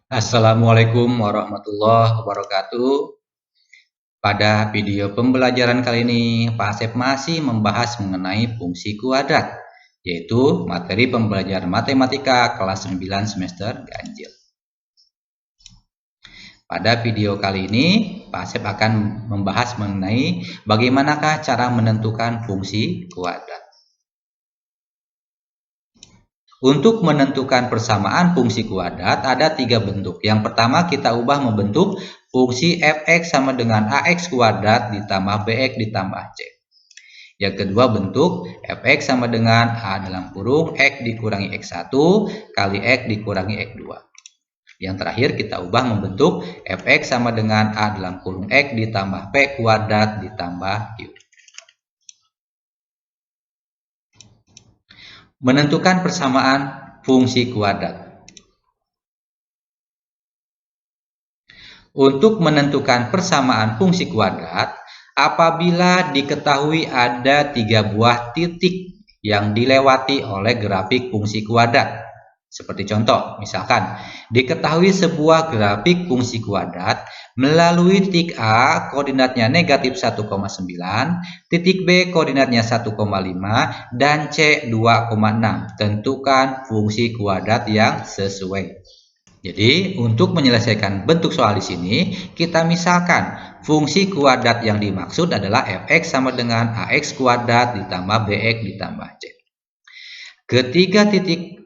Assalamualaikum warahmatullahi wabarakatuh. Pada video pembelajaran kali ini, Pak Asep masih membahas mengenai fungsi kuadrat, yaitu materi pembelajaran matematika kelas 9 semester ganjil. Pada video kali ini, Pak Asep akan membahas mengenai bagaimanakah cara menentukan fungsi kuadrat. Untuk menentukan persamaan fungsi kuadrat ada 3 bentuk. Yang pertama kita ubah membentuk fungsi fx sama dengan ax kuadrat ditambah bx ditambah c. Yang kedua bentuk fx sama dengan a dalam kurung x dikurangi x1 kali x dikurangi x2. Yang terakhir kita ubah membentuk fx sama dengan a dalam kurung x ditambah p kuadrat ditambah q. Menentukan persamaan fungsi kuadrat. Untuk menentukan persamaan fungsi kuadrat, apabila diketahui ada 3 buah titik yang dilewati oleh grafik fungsi kuadrat. Seperti contoh, misalkan diketahui sebuah grafik fungsi kuadrat melalui titik A koordinatnya negatif 1,9, titik B koordinatnya 1,5, dan C 2,6. Tentukan fungsi kuadrat yang sesuai. Jadi, untuk menyelesaikan bentuk soal di sini, kita misalkan fungsi kuadrat yang dimaksud adalah fx sama dengan ax kuadrat ditambah bx ditambah c. Ketiga titik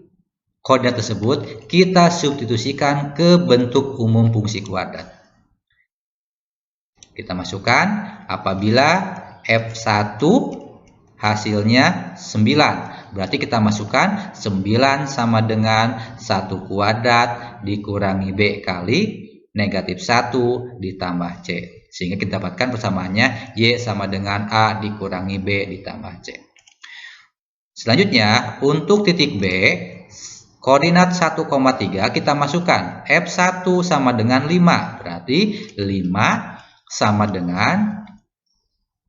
koordinat tersebut kita substitusikan ke bentuk umum fungsi kuadrat. Kita masukkan apabila f1 hasilnya 9. Berarti kita masukkan 9 sama dengan 1 kuadrat dikurangi b kali negatif 1 ditambah c. Sehingga kita dapatkan persamaannya y sama dengan a dikurangi b ditambah c. Selanjutnya untuk titik b koordinat 1,3 kita masukkan f1 sama dengan 5. Berarti 5 sama dengan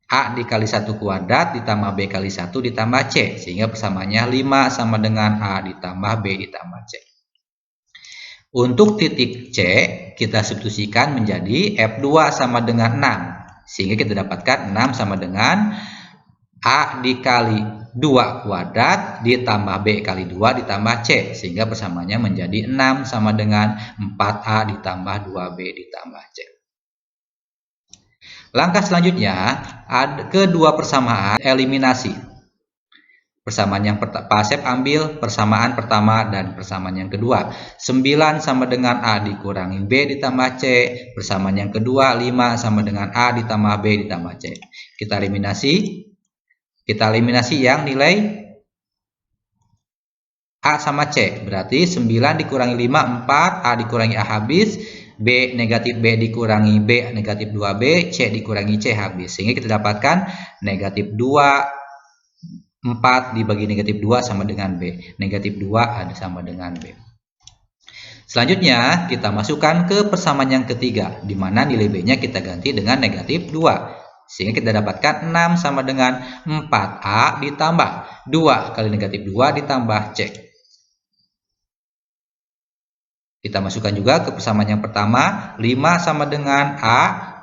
a dikali 1 kuadrat ditambah b kali 1 ditambah c. Sehingga persamaannya 5 sama dengan a ditambah b ditambah c. Untuk titik c kita substitusikan menjadi f2 sama dengan 6. Sehingga kita dapatkan 6 sama dengan a dikali 2 kuadrat ditambah b kali 2 ditambah c. Sehingga persamaannya menjadi 6 sama dengan 4a ditambah 2b ditambah c. Langkah selanjutnya, ada kedua persamaan eliminasi. Persamaan yang pertama, Pak Asep ambil persamaan pertama dan persamaan yang kedua. 9 sama dengan a dikurangi b ditambah c. Persamaan yang kedua 5 sama dengan a ditambah b ditambah c. Kita eliminasi yang nilai a sama c. Berarti 9 dikurangi 5 4, a dikurangi a habis, b negatif b dikurangi b negatif 2b, c dikurangi c habis. Sehingga kita dapatkan negatif 2 4 dibagi negatif 2 sama dengan b. Negatif 2 ada sama dengan b. Selanjutnya kita masukkan ke persamaan yang ketiga, di mana nilai b-nya kita ganti dengan negatif 2. Sehingga kita dapatkan 6 sama dengan 4a ditambah 2 kali negatif 2 ditambah c. Kita masukkan juga ke persamaan yang pertama, 5 sama dengan a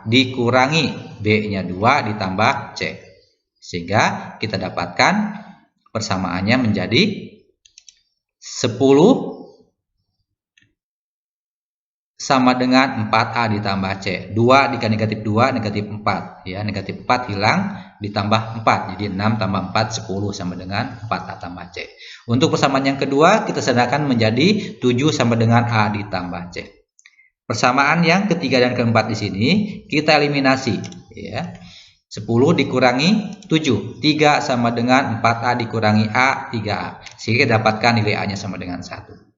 dikurangi b-nya 2 ditambah c. Sehingga kita dapatkan persamaannya menjadi 10 sama dengan 4a ditambah c. 2 dikali negatif 2 negatif 4 ya, negatif 4 hilang ditambah 4. Jadi 6 tambah 4 10 sama dengan 4a tambah c. Untuk persamaan yang kedua kita sederhanakan menjadi 7 sama dengan a ditambah c. Persamaan yang ketiga dan keempat di sini kita eliminasi ya. 10 dikurangi 7, 3 sama dengan 4a dikurangi a, 3a. Sehingga kita dapatkan nilai a-nya sama dengan 1.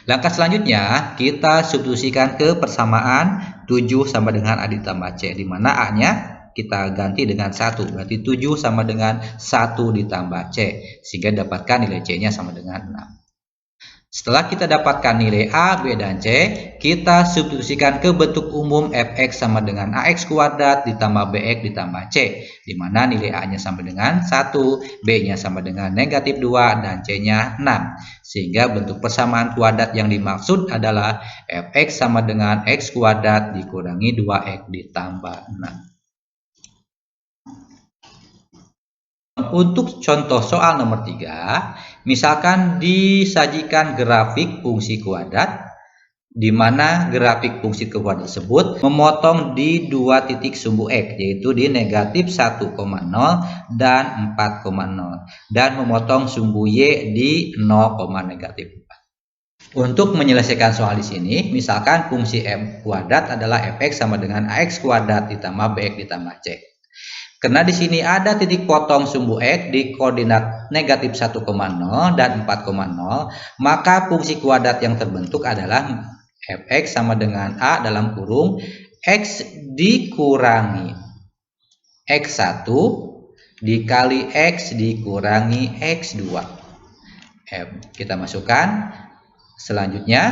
Langkah selanjutnya kita substitusikan ke persamaan 7 sama dengan a ditambah c, di mana a-nya kita ganti dengan 1. Berarti 7 sama dengan 1 ditambah c, sehingga dapatkan nilai c-nya sama dengan 6. Setelah kita dapatkan nilai A, B, dan C, kita substitusikan ke bentuk umum fx sama dengan ax kuadrat ditambah bx ditambah c, di mana nilai A-nya sama dengan 1, B-nya sama dengan negatif 2, dan C-nya 6. Sehingga bentuk persamaan kuadrat yang dimaksud adalah fx sama dengan x kuadrat dikurangi 2x ditambah 6. Untuk contoh soal nomor 3, misalkan disajikan grafik fungsi kuadrat, di mana grafik fungsi kuadrat tersebut memotong di dua titik sumbu X, yaitu di negatif 1,0 dan 4,0, dan memotong sumbu Y di 0, negatif 4. Untuk menyelesaikan soal di sini, misalkan fungsi f kuadrat adalah fx sama dengan ax kuadrat ditambah bx ditambah c. Karena di sini ada titik potong sumbu X di koordinat negatif 1,0 dan 4,0, maka fungsi kuadrat yang terbentuk adalah fx sama dengan A dalam kurung X dikurangi X1 dikali X dikurangi X2. Kita masukkan. Selanjutnya,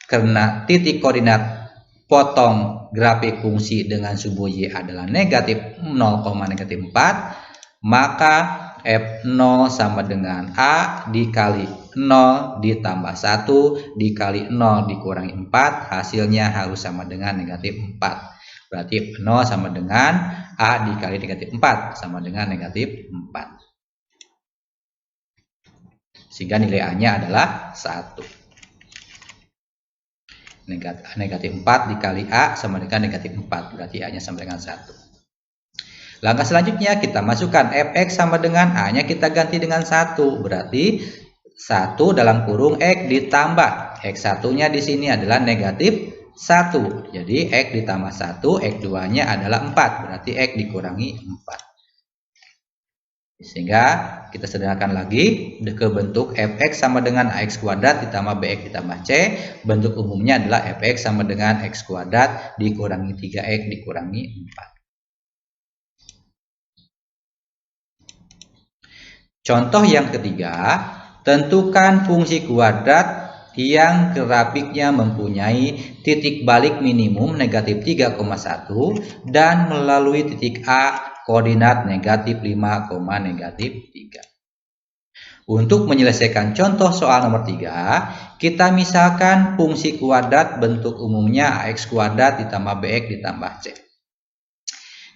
karena titik koordinat potong grafik fungsi dengan sumbu Y adalah negatif 0, negatif 4, maka F0 sama dengan A dikali 0 ditambah 1 dikali 0 dikurangi 4, hasilnya harus sama dengan negatif 4. Berarti 0 sama dengan A dikali negatif 4 sama dengan negatif 4. Sehingga nilai A-nya adalah 1. Negatif 4 dikali A sama dengan negatif 4. Berarti A-nya sama dengan 1. Langkah selanjutnya kita masukkan fx sama dengan A-nya kita ganti dengan 1. Berarti 1 dalam kurung X ditambah. X1-nya di sini adalah negatif 1. Jadi X ditambah 1, X2-nya adalah 4. Berarti X dikurangi 4. Sehingga kita sederhanakan lagi ke bentuk fx sama dengan ax kuadrat ditambah bx ditambah c. Bentuk umumnya adalah fx sama dengan x kuadrat dikurangi 3x dikurangi 4. Contoh yang ketiga, tentukan fungsi kuadrat yang grafiknya mempunyai titik balik minimum negatif 3,1 dan melalui titik A koordinat negatif 5, negatif 3. Untuk menyelesaikan contoh soal nomor 3, kita misalkan fungsi kuadrat bentuk umumnya ax kuadrat ditambah bx ditambah c.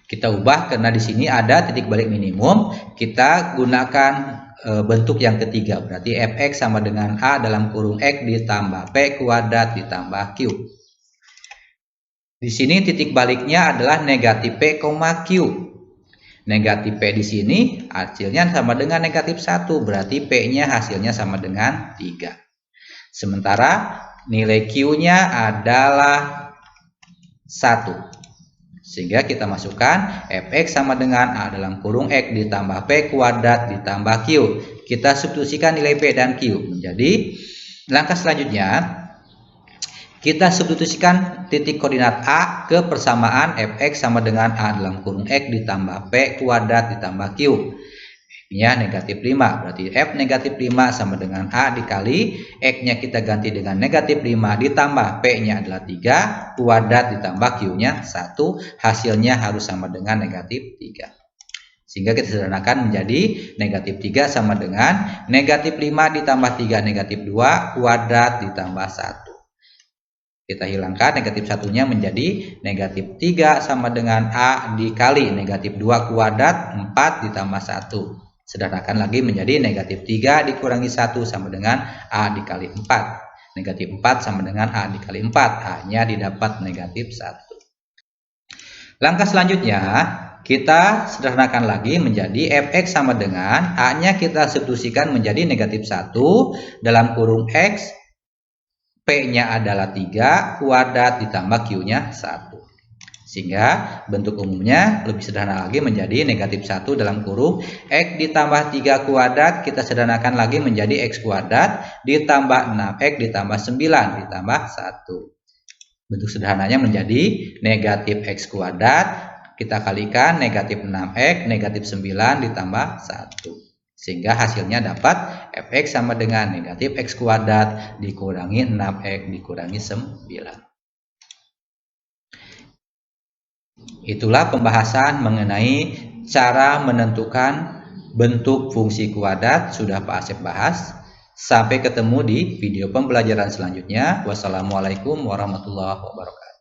Kita ubah karena di sini ada titik balik minimum, kita gunakan bentuk yang ketiga, berarti fx sama dengan A dalam kurung X ditambah P kuadrat ditambah Q. Di sini titik baliknya adalah negatif P, Q. Negatif P di sini hasilnya sama dengan negatif 1, berarti P-nya hasilnya sama dengan 3. Sementara nilai Q-nya adalah 1. Sehingga kita masukkan fx sama dengan A dalam kurung X ditambah P kuadrat ditambah Q. Kita substitusikan nilai P dan Q menjadi, langkah selanjutnya kita substitusikan titik koordinat A ke persamaan fx sama dengan A dalam kurung X ditambah P kuadrat ditambah Q. X-nya negatif 5, berarti F negatif 5 sama dengan A dikali X-nya kita ganti dengan negatif 5 ditambah P-nya adalah 3 kuadrat ditambah Q-nya 1, hasilnya harus sama dengan negatif 3. Sehingga kita sederhanakan menjadi negatif 3 sama dengan negatif 5 ditambah 3 negatif 2 kuadrat ditambah 1. Kita hilangkan negatif 1-nya menjadi negatif 3 sama dengan A dikali negatif 2 kuadrat 4 ditambah 1. Sederhanakan lagi menjadi negatif 3 dikurangi 1 sama dengan A dikali 4. Negatif 4 sama dengan A dikali 4. A-nya didapat negatif 1. Langkah selanjutnya kita sederhanakan lagi menjadi fx sama dengan A-nya kita substitusikan menjadi negatif 1 dalam kurung X. P-nya adalah 3 kuadrat ditambah Q-nya 1. Sehingga bentuk umumnya lebih sederhana lagi menjadi negatif 1 dalam kurung X ditambah 3 kuadrat, kita sederhanakan lagi menjadi X kuadrat ditambah 6X ditambah 9 ditambah 1. Bentuk sederhananya menjadi negatif X kuadrat, kita kalikan negatif 6X negatif 9 ditambah 1. Sehingga hasilnya dapat fx sama dengan negatif x kuadrat dikurangi 6x dikurangi 9. Itulah pembahasan mengenai cara menentukan bentuk fungsi kuadrat, sudah Pak Asep bahas. Sampai ketemu di video pembelajaran selanjutnya. Wassalamualaikum warahmatullahi wabarakatuh.